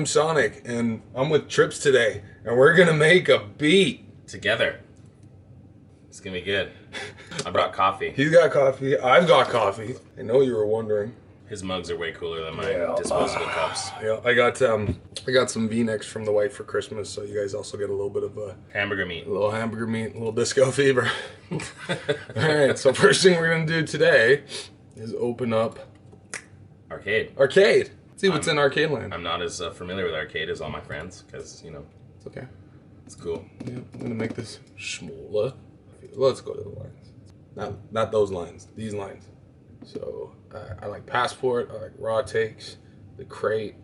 I'm Sonic, and I'm with Trippz today, and we're gonna make a beat together. It's gonna be good. I brought coffee. He's got coffee. I've got coffee. I know you were wondering. His mugs are way cooler than my disposable cups. Yeah, I got some V-necks from the wife for Christmas, so you guys also get a little bit of hamburger meat. A little hamburger meat, a little disco fever. All right, so first thing we're gonna do today is open up Arcade. See what's in arcade land. I'm not as familiar with arcade as all my friends, because, you know, it's okay. It's cool. Yeah, I'm gonna make this smaller. Let's go to the lines. Not those lines, these lines. So I like Passport, I like Raw Takes, the Crate.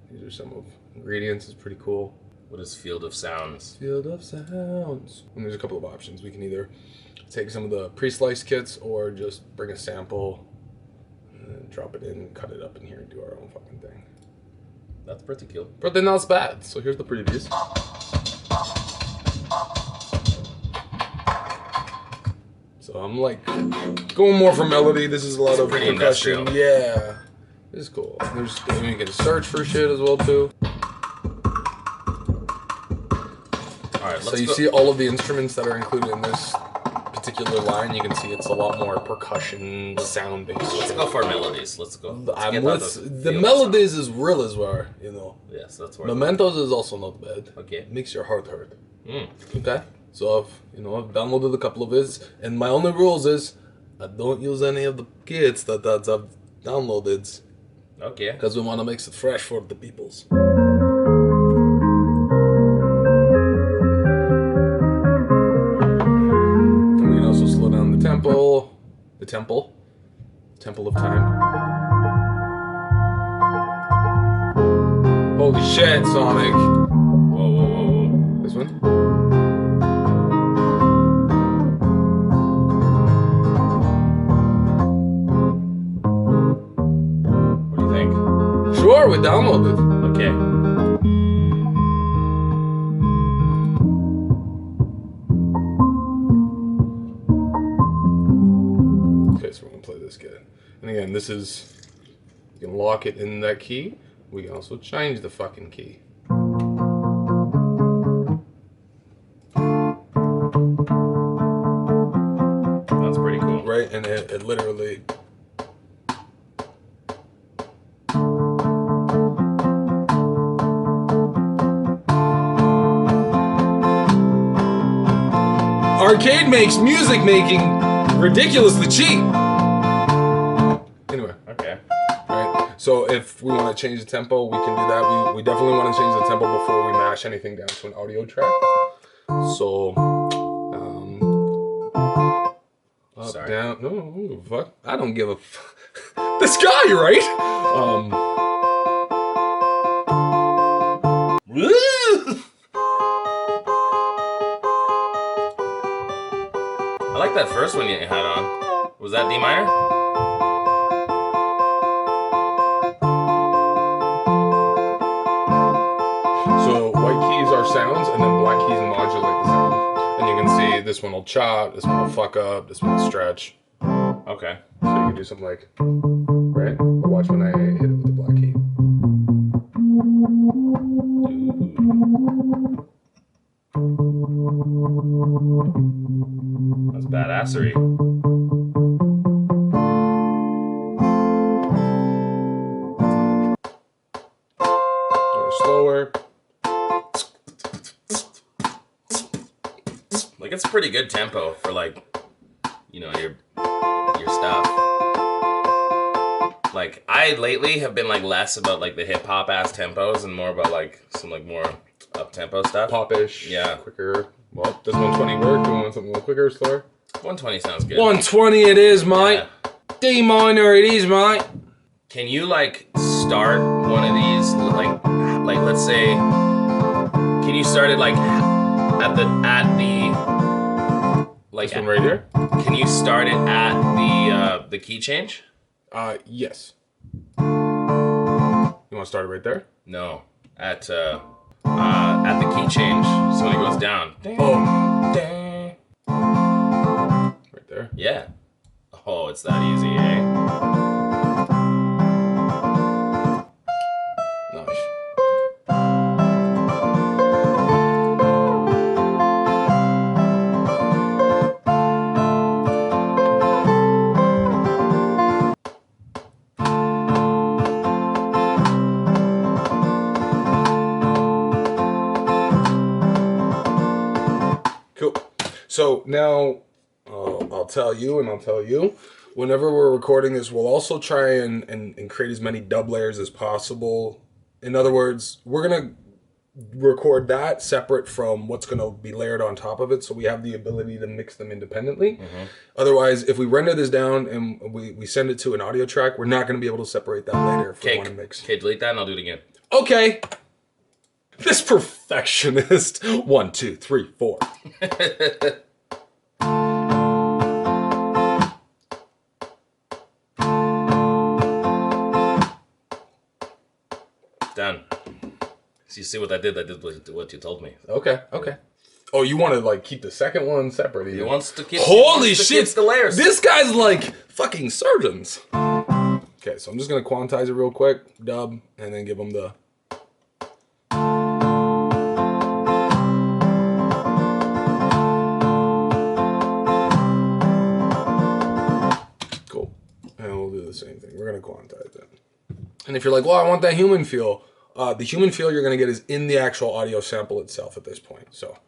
These are some of ingredients, it's pretty cool. What is Field of Sounds? Field of Sounds. And there's a couple of options. We can either take some of the pre-sliced kits or just bring a sample and drop it in, cut it up in here and do our own fucking thing. That's pretty cool. But then that's bad. So here's the previews. So I'm like going more for melody. This is a lot of pretty percussion. industrial. Yeah, this is cool. There's you get to search for shit as well too. All right, so you see all of the instruments that are included in this particular line. You can see it's a lot more percussion sound based. Let's go for melodies. Let's go. The melodies is real as well, you know. Yes, that's where. Mementos is also not bad. Okay. Makes your heart hurt. Okay. So I've downloaded a couple of his, and my only rules is I don't use any of the kits that I've downloaded. Okay. Because we want to make it fresh for the peoples. And we can also slow down the tempo. Temple of Time. Holy shit, Sonic! Whoa, whoa, whoa, whoa. This one? Sure, we downloaded. Okay. Okay, so we're gonna play this guy. And again, this is, you can lock it in that key. We can also change the fucking key. That's pretty cool. Right, and it literally... Arcade makes music making ridiculously cheap. Anyway. Okay. Right. So if we want to change the tempo, we can do that. We definitely want to change the tempo before we mash anything down to an audio track. So, up, sorry. down. No, I don't give a fuck. I don't give a fuck. This guy, right? I like that first one you had on. Was that D minor? So white keys are sounds, and then black keys modulate the sound. And you can see this one will chop, this one will fuck up, this one will stretch. Okay. So you can do something like, right? But watch when I hit it with the black key. That's badassery. Or slower. Like, it's a pretty good tempo for, like, you know, your stuff. Like, I lately have been like less about like the hip hop ass tempos and more about like some like more up tempo stuff. Popish. Yeah. Quicker. Well, does 120 work? Do we want something a little quicker or slower? 120 sounds good. 120 it is, mate. Yeah. D minor it is, mate. Can you like start one of these like let's say, can you start it like at the like This one right here? Can you start it at the key change? Yes. You want to start it right there? No, at the key change. So when it goes down. Oh. Right there. Yeah. Oh, it's that easy, eh? Nice. now I'll tell you and I'll tell you, whenever we're recording this, we'll also try and create as many dub layers as possible. In other words, we're going to record that separate from what's going to be layered on top of it, so we have the ability to mix them independently. Otherwise, if we render this down and we send it to an audio track, we're not going to be able to separate that later if we want to mix. Okay, delete that and I'll do it again. Okay. This perfectionist. 1, 2, 3, 4. Done. So you see what I did? I did what you told me. Okay. Oh, you want to like keep the second one separate? He wants to keep. Holy shit! The layers. This guy's like fucking surgeons. Okay, so I'm just gonna quantize it real quick, dub, and then give him the. Cool, and we'll do the same thing. We're gonna quantize it. And if you're like, well, I want that human feel. The human feel you're going to get is in the actual audio sample itself at this point. So.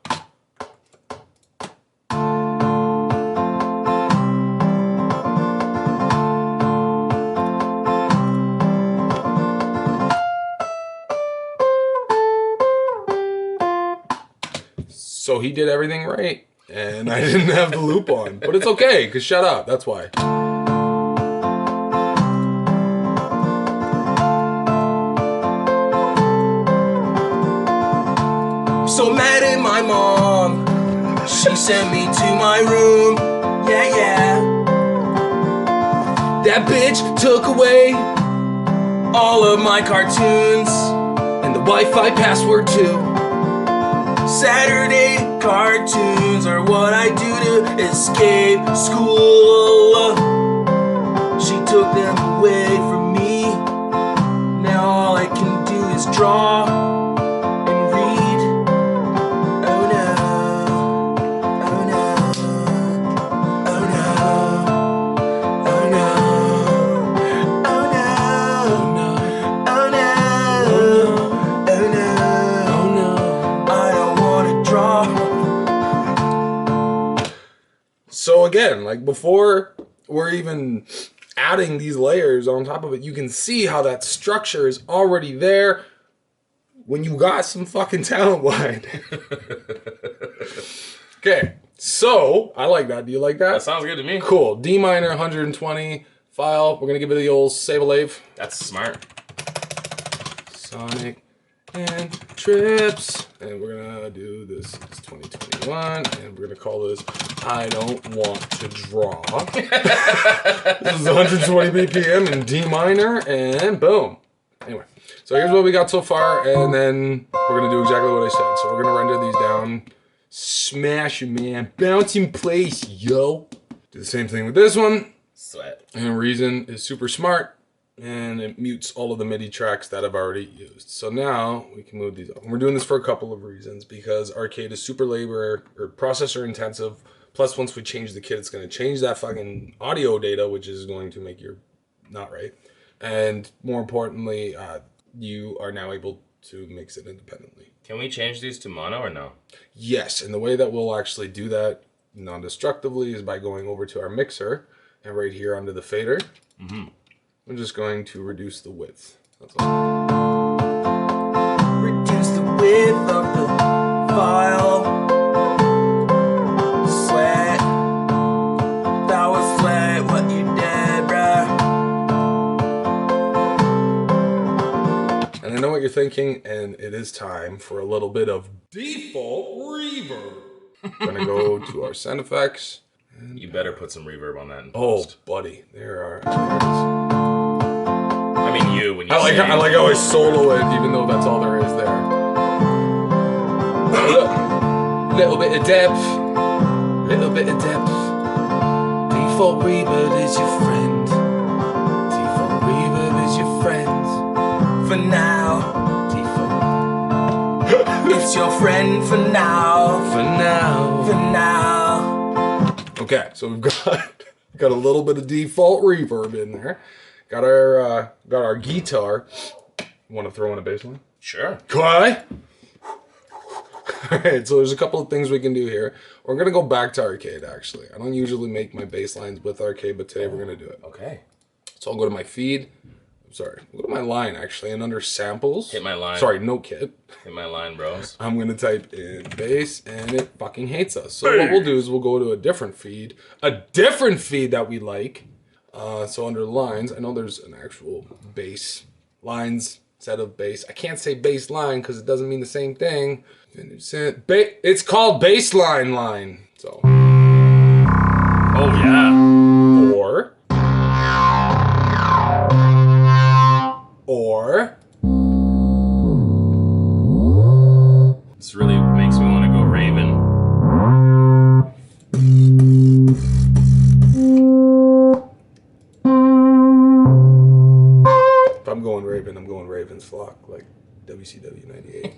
So he did everything right, and I didn't have the loop on. But it's okay, because shut up, that's why. So mad at my mom. She sent me to my room. Yeah. That bitch took away all of my cartoons and the Wi-Fi password too. Saturday cartoons are what I do to escape school. She took them away from me. Now all I can do is draw. So again, like before we're even adding these layers on top of it, you can see how that structure is already there when you got some fucking talent behind it. Okay, so I like that. Do you like that? That sounds good to me. Cool. D minor 120 file. We're gonna give it the old save a lave. That's smart. Sonik and Trippz. And we're gonna do this. It's 2021, and we're gonna call this I Don't Want to Draw. This is 120 BPM in D minor, and boom. Anyway, so here's what we got so far, and then we're gonna do exactly what I said. So we're gonna render these down. Smash it, man. Bounce in place, yo. Do the same thing with this one. Sweat. And Reason is super smart. And it mutes all of the MIDI tracks that I've already used. So now we can move these up. And we're doing this for a couple of reasons, because Arcade is super labor or processor intensive. Plus, once we change the kit, it's going to change that fucking audio data, which is going to make your not right. And more importantly, you are now able to mix it independently. Can we change these to mono or no? Yes, and the way that we'll actually do that non-destructively is by going over to our mixer and right here under the fader. I'm just going to reduce the width. That's all. Reduce the width of the file. Sweat. That was sweat what you did, bruh. And I know what you're thinking, and it is time for a little bit of default reverb. Gonna go to our sound effects. You better put some reverb on that. Oh, buddy, there it is. I mean, you when you. I like how I solo it, even though that's all there is there. Little bit of depth, little bit of depth. Default reverb is your friend. Default reverb is your friend. For now. Default. It's your friend for now. For now. For now. Okay, so we've got a little bit of default reverb in there. Got our guitar. Want to throw in a bass line? Sure. Okay. Alright, so there's a couple of things we can do here. We're gonna go back to arcade, actually. I don't usually make my bass lines with arcade, but today we're gonna do it. Okay. So I'll go to my feed. I'm sorry. I'll go to my line, actually, and under samples. Hit my line. Sorry, no kit. Hit my line, bros. I'm gonna type in bass, and it fucking hates us. So what we'll do is we'll go to a different feed that we like. So under lines, I know there's an actual bass lines set of bass. I can't say bass line because it doesn't mean the same thing. It's called baseline line. So. Oh yeah. Or. This really makes me want to go Raven. If I'm going Raven, I'm going Raven's Flock, like WCW 98.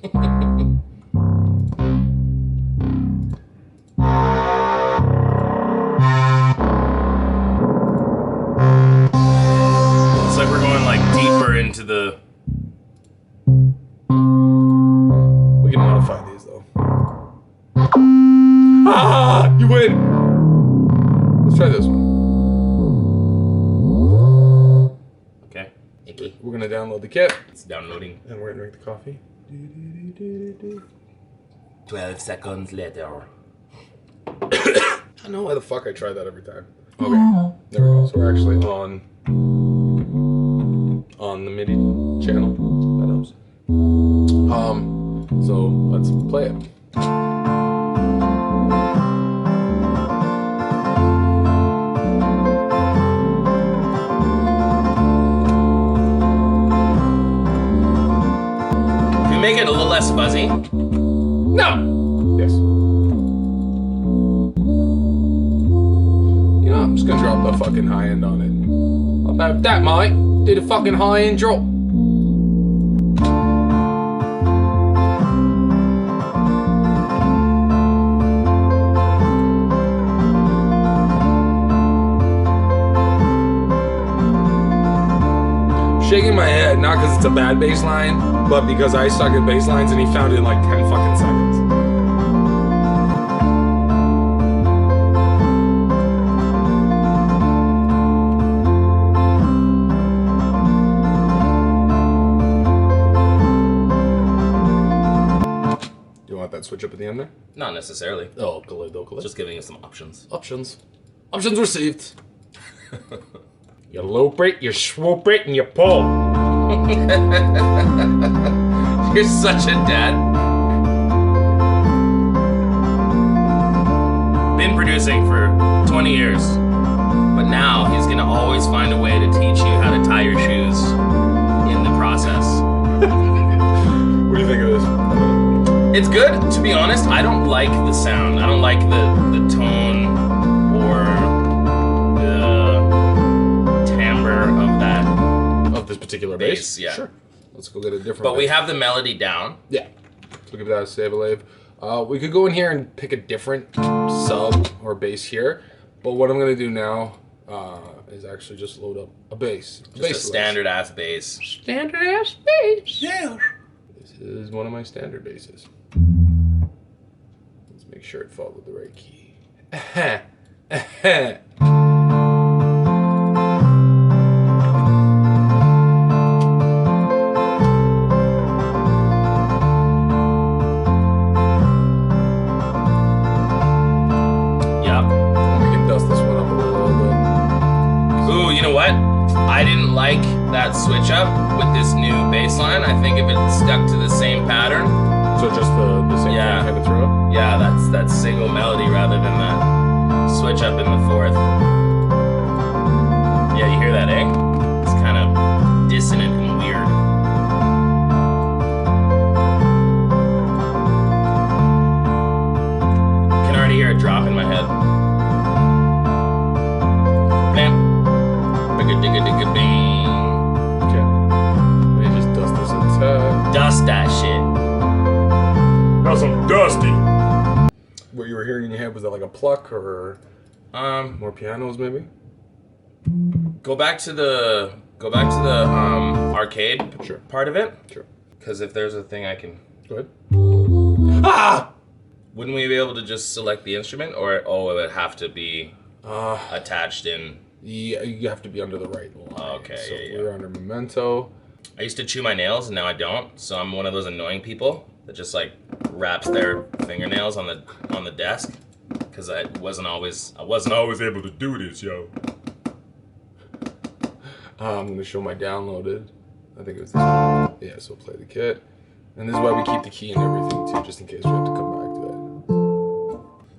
It's like we're going like deeper into the... We can modify these though. Ah! You win! Let's try this one. Okay. Icky. We're gonna download the kit. It's downloading. And we're gonna drink the coffee. 12 seconds later. I don't know why the fuck I try that every time. Okay, there we go. So we're actually on the MIDI channel. That helps. So let's play it. Can we make it a little less fuzzy? No! Yes. You know, I'm just gonna drop the fucking high end on it. How about that, mate? Do the fucking high end drop. Shaking my head, not because it's a bad bass line, but because I suck at bass lines and he found it in like 10 fucking seconds. Do you want that switch up at the end there? Not necessarily. Oh, collect. Just giving you some options. Options. Options received. You loop it, you swoop it, and you pull. You're such a dad. Been producing for 20 years, but now he's gonna always find a way to teach you how to tie your shoes in the process. What do you think of this? It's good, to be honest. I don't like the sound. I don't like the tone or This particular bass? Yeah. Sure. Let's go get a different But bass. we have the melody down. Yeah. So give that a save a lave. We could go in here and pick a different sub or bass here. But what I'm going to do now is actually just load up a bass. Just a standard ass bass. Standard ass bass. Yeah. This is one of my standard basses. Let's make sure it followed the right key. I didn't like that switch up with this new bass line. I think if it stuck to the same pattern. So just the same thing kind of throw up? Yeah, that's single melody rather than that switch up in the fourth. Yeah, you hear that, eh? It's kind of dissonant and weird. I can already hear a drop in my head. Bing. Okay. Let me just dust this a tad. Dust that shit. That's some dusty. What you were hearing in your head, was that like a pluck or more pianos maybe? Go back to the arcade part of it. Sure. Because if there's a thing I can. Go ahead. Ah! Wouldn't we be able to just select the instrument, or it would have to be attached in? Yeah, you have to be under the right line. Okay, so yeah. we're under memento. I used to chew my nails, and now I don't. So I'm one of those annoying people that just like wraps their fingernails on the desk, because I wasn't always able to do this, yo. I'm gonna show my downloaded. I think it was this one. Yeah, so play the kit. And this is why we keep the key and everything too, just in case we have to come back to it.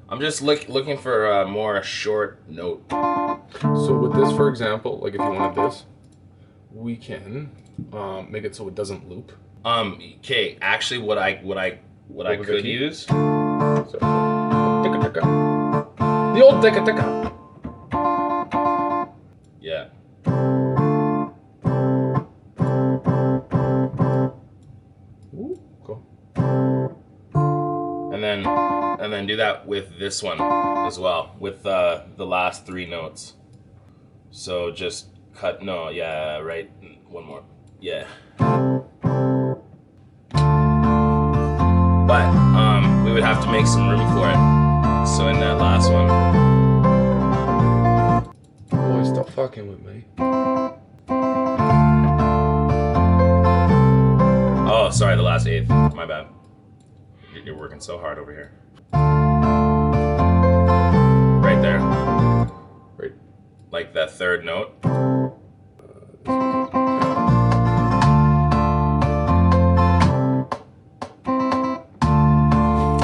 I'm just looking for a more short note. So with this, for example, like if you wanted this, we can make it so it doesn't loop. Okay, actually what I could use. So, ticka-ticka. The old ticka-ticka. Yeah. Ooh, cool. And then do that with this one as well, with the last 3 notes. So just cut, no, yeah, right, one more, yeah. But we would have to make some room for it. So in that last one. Boy, stop fucking with me. Oh, sorry, the last 8th, my bad. You're working so hard over here. Right there. Right. Like that 3rd note.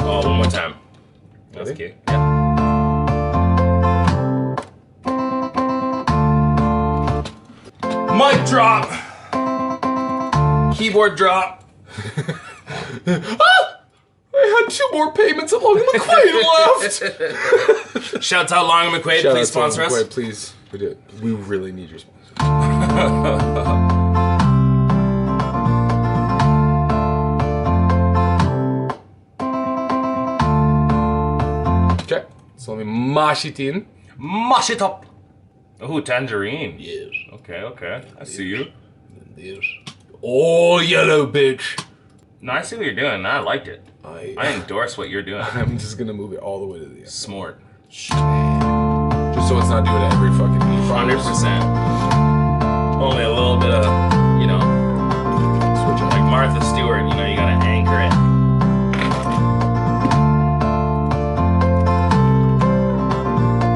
Oh, one more time. That's Ready? okay. Yeah. Mic drop. Keyboard drop. Ah! I had 2 more payments of Logan McQuaid left. Shouts out Long and McQuaid, Shout please out to sponsor us. McQuaid, please. We really need your sponsor. Okay, so let me mash it in. Mash it up. Oh, tangerine. Yes. Okay. I see you. Yes. Oh, yellow bitch. No, I see what you're doing. I liked it. I endorse what you're doing. I'm just gonna move it all the way to the end. Smart. Just so it's not doing it every fucking 100%. Only a little bit of, you know, switch like Martha Stewart, you know, you gotta anchor it.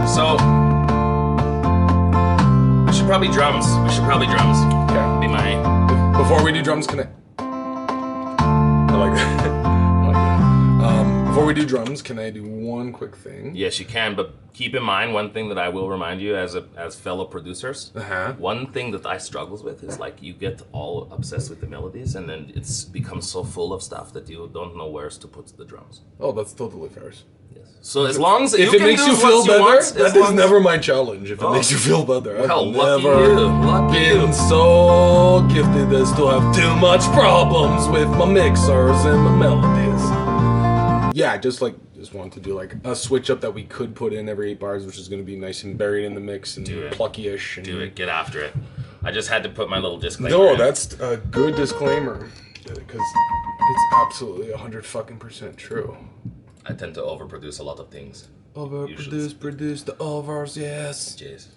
So, we should probably drums. Okay. Be my... Before we do drums, can I like that. I like that. Before we do drums, can I do one quick thing? Yes, you can, but keep in mind one thing that I will remind you as fellow producers. One thing that I struggles with is like you get all obsessed with the melodies and then it's becomes so full of stuff that you don't know where to put the drums. Oh, that's totally fair. Yes. So as long as If you it makes you feel better, that is never my challenge. If it makes you feel better, I've never been so gifted as to have too much problems with my mixers and my melodies. Yeah, just wanted to do like a switch up that we could put in every 8 bars, which is going to be nice and buried in the mix and plucky-ish. And do it. Get after it. I just had to put my little disclaimer. No, in. that's a good disclaimer because it's absolutely 100% true. I tend to overproduce a lot of things. Produce the overs, yes. Jeez.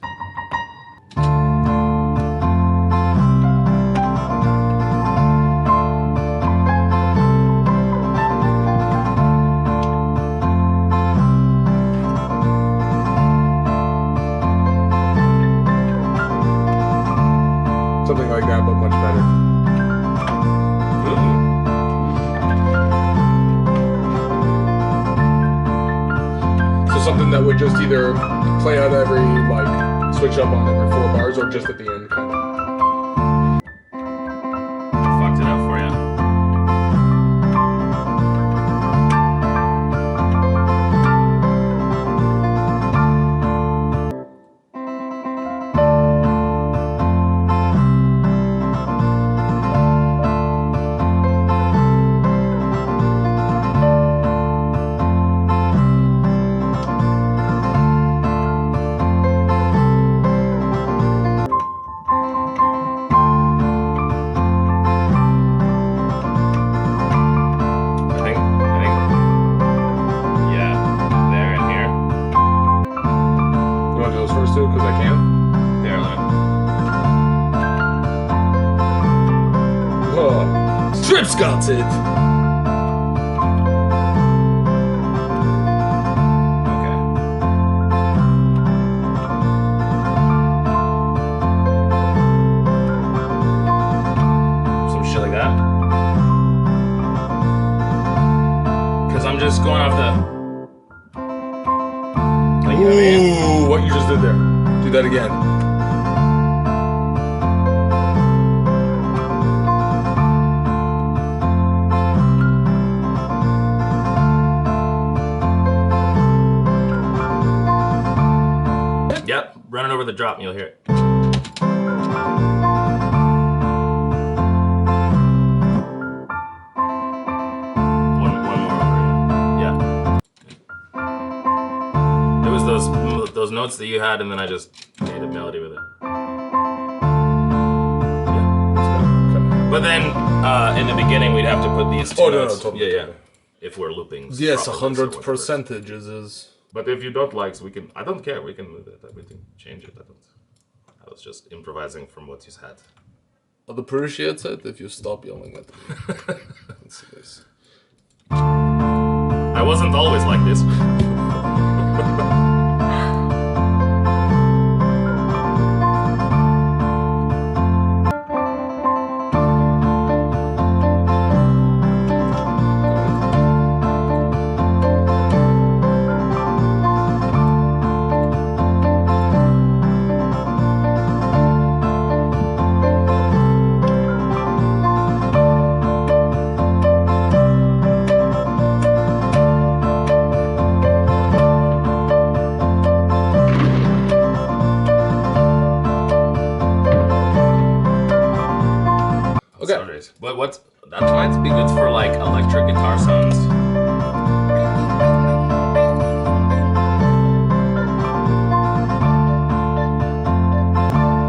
Something like that, but much better. Something that would just either play out every, like, switch up on every 4 bars or just at the end, kind of. Fucked it up for you. those first two because I can. There, let me. Whoa. Trippz got it. I'm just going off the. Like, you know what I mean? What you just did there. Do that again. Yep, run it over the drop and you'll hear it. Those notes that you had, and then I just made a melody with it. Yeah, that's good. Okay. But then in the beginning, we'd have to put these two notes. No, totally. Yeah. If we're looping. Yes, 100% is. But if you don't like, so we can. I don't care. We can move it. We can change it. I was just improvising from what you had. I'd appreciate it if you stop yelling at me. Let's see this. I wasn't always like this. Okay. But what's that might be good for like electric guitar sounds.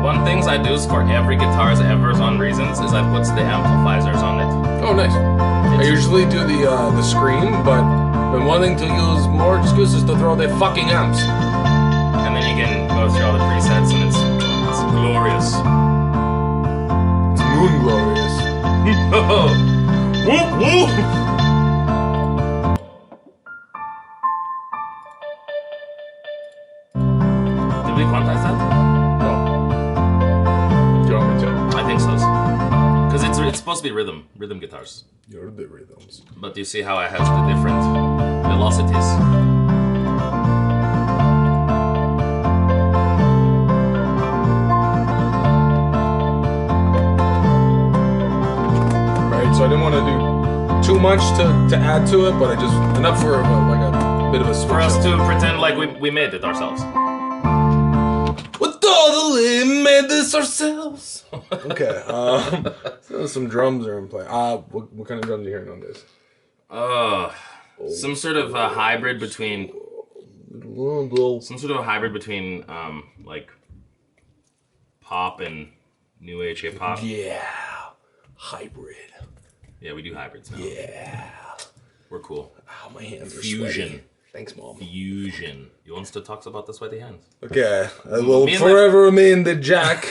One things I do is for every guitars ever on Reasons is I put the amplifiers on it. Oh, nice. I usually do the screen, but been wanting to use more excuses to throw the fucking amps. And then you can go through all the presets, and it's glorious. It's moon glorious. Whoop whoop! Did we quantize that? No. Do you want me to? I think so. Because it's supposed to be rhythm guitars. You're the rhythms. But do you see how I have the different velocities? So I didn't want to do too much to add to it, but I just enough for like a bit of a switch. For us to pretend like we made it ourselves. We totally made this ourselves. Okay, so some drums are in play. What kind of drums are you hearing on this? Some sort of a hybrid between. Some sort of a hybrid between like pop and new age hip hop. Yeah, hybrid. Yeah, we do hybrids now. Yeah. We're cool. Oh, my hands are Fusion. sweaty. Thanks, Mom. Fusion. You want to talk about the sweaty hands? Okay. I will forever remain the Jack.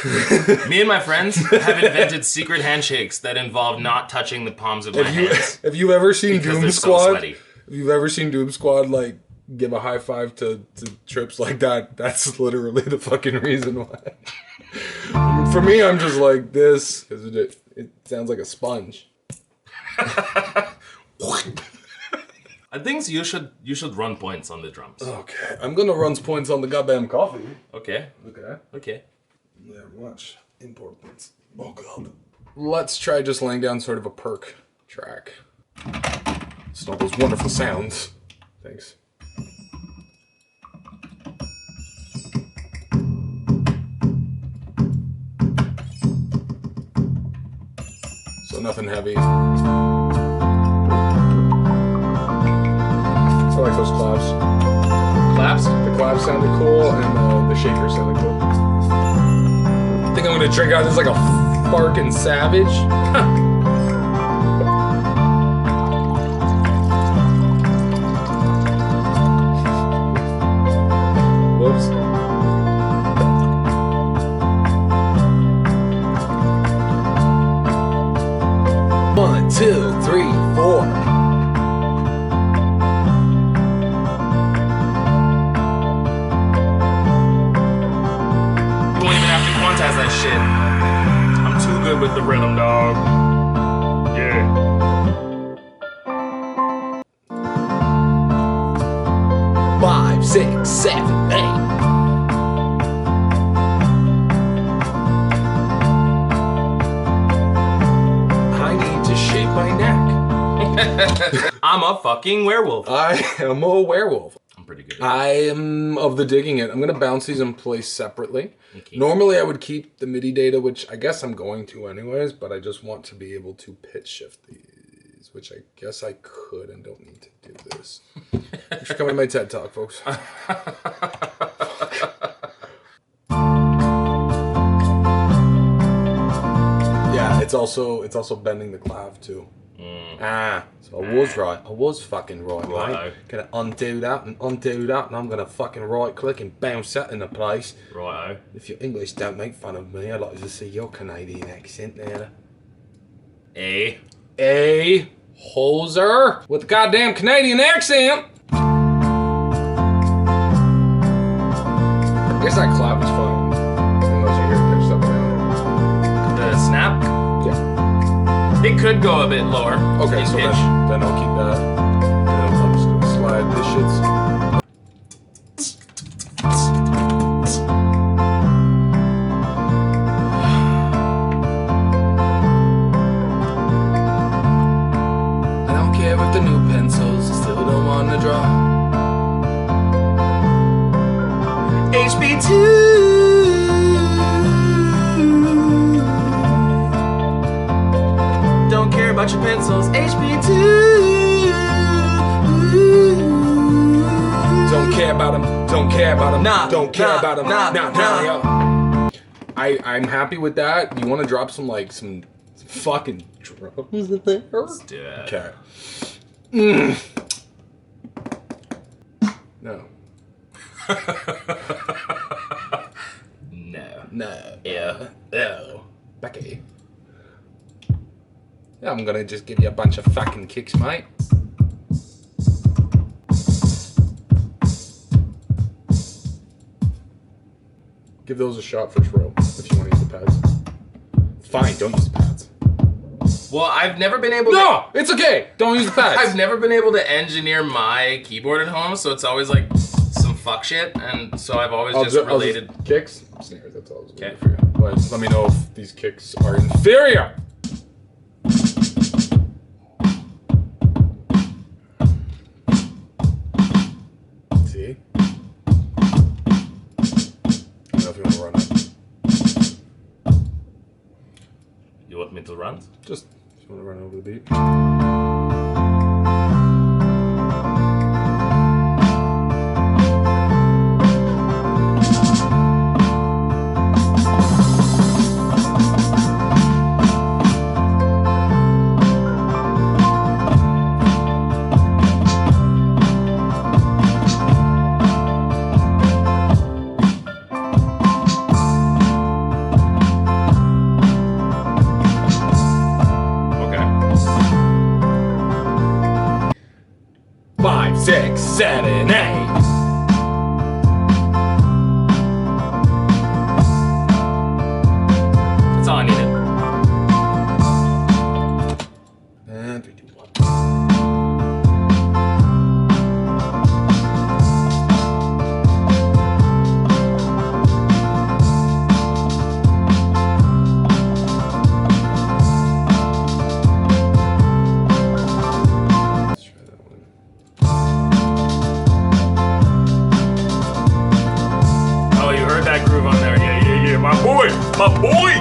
Me and my friends have invented secret handshakes that involve not touching the palms of my hands. Have you ever seen Doom Squad? So sweaty. If you've ever seen Doom Squad, like, give a high five to Trippz like that, that's literally the fucking reason why. For me, I'm just like this, because it sounds like a sponge. I think you should run points on the drums. Okay, I'm gonna run points on the goddamn coffee. Okay. Very much important. Oh god. Let's try just laying down sort of a perk track. It's not those wonderful sounds. Thanks. So nothing heavy. I like those claps. Claps? The claps sounded cool, and the shaker sounded cool. I think I'm gonna drink out this like a fucking savage. Whoops. 2, 3, 4. Quantize that shit. I'm too good with the rhythm, dog. Yeah. Five, 6, 7, 8. I need to shave my neck. I'm a fucking werewolf. I am a werewolf. I'm pretty good. I am of the digging it. I'm gonna bounce these in place separately. Okay. Normally I would keep the MIDI data, which I guess I'm going to anyways, but I just want to be able to pitch shift these, which I guess I could and don't need to do this. Thanks for coming to my TED Talk, folks. Yeah, it's also bending the clav too. So I was right. I was fucking right, mate. Gonna undo that, and I'm gonna fucking right click and bounce that into place. Righto. If your English don't make fun of me, I'd like to see your Canadian accent there. A hoser with a goddamn Canadian accent. I guess that clap is fine, unless you hear it pitched up and down. The snap? Yeah. It could go a bit lower. Okay, so then I'll keep that. And I'm just gonna slide this shit's. I don't care with the new pencils, still don't want to draw. HB2. Don't care about your pencils. HB2. Don't care about them. Don't care about them. Nah, don't care nah, about them. nah, Yo. I'm happy with that. You want to drop some fucking drums in there? Let's do it. Okay. No. No. Yeah. No. Becky. Yeah, I'm gonna just give you a bunch of fucking kicks, mate. Give those a shot first row if you want to use the pads. Fine, don't use the pads. Well, I've never been able to... No! It's okay! Don't use the pads! I've never been able to engineer my keyboard at home, so it's always like some fuck shit, and so I've always related... Kicks? Snares, that's all I was looking for you. But let me know if these kicks are inferior! See? I don't know if you want to run it. You want me to run? Just want to run over the beat. My boy!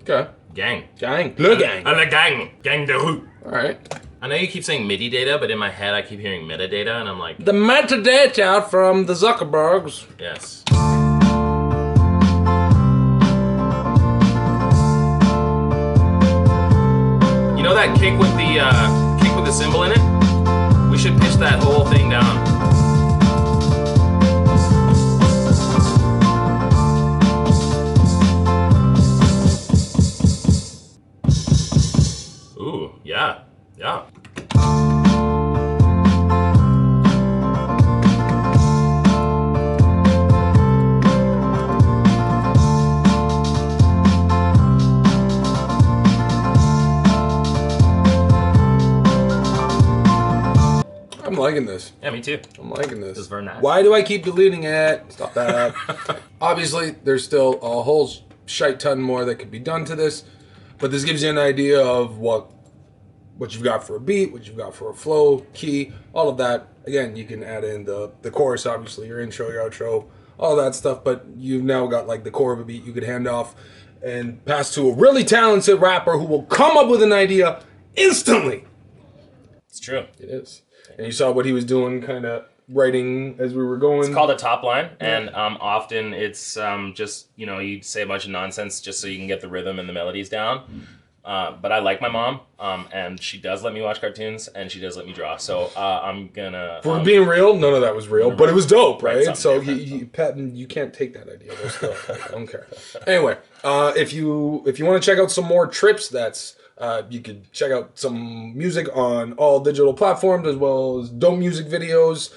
Okay. Gang. Gang. Le gang. And the gang. Gang de rue. Alright. I know you keep saying MIDI data, but in my head I keep hearing metadata, and I'm like... The metadata from the Zuckerbergs. Yes. You know that kick with the cymbal in it? We should pitch that whole thing down. liking this. Yeah, me too. I'm liking this. It's very nice. Why do I keep deleting it? Stop that. Obviously, there's still a whole shite ton more that could be done to this, but this gives you an idea of what you've got for a beat, what you've got for a flow, key, all of that. Again, you can add in the chorus, obviously, your intro, your outro, all that stuff, but you've now got like the core of a beat you could hand off and pass to a really talented rapper who will come up with an idea instantly. It's true. It is. And you saw what he was doing, kind of writing as we were going. It's called a top line, and often it's just, you know, you say a bunch of nonsense just so you can get the rhythm and the melodies down. But I like my mom, and she does let me watch cartoons, and she does let me draw. So I'm gonna. For being real, none of that was real, but it was dope, right? So you can't take that idea. I don't care. Anyway, if you want to check out some more Trippz, that's you could check out some music on all digital platforms as well as dope music videos.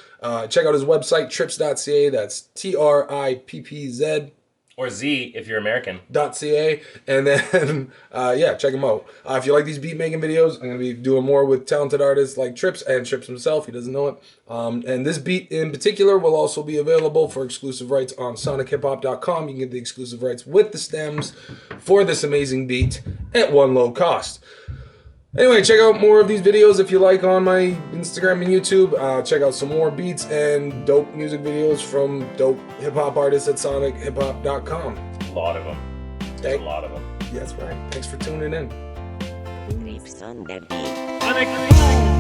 Check out his website, trippz.ca. That's TRIPPZ. Or Z if you're American. .ca, and then check him out. If you like these beat making videos, I'm gonna be doing more with talented artists like Trippz and Trippz himself. He doesn't know it. And this beat in particular will also be available for exclusive rights on SonicHipHop.com. You can get the exclusive rights with the stems for this amazing beat at one low cost. Anyway, check out more of these videos if you like on my Instagram and YouTube. Check out some more beats and dope music videos from dope hip-hop artists at SonicHipHop.com. A lot of them. A lot of them. That's right. Thanks for tuning in. Trippz on the beat. Sonic.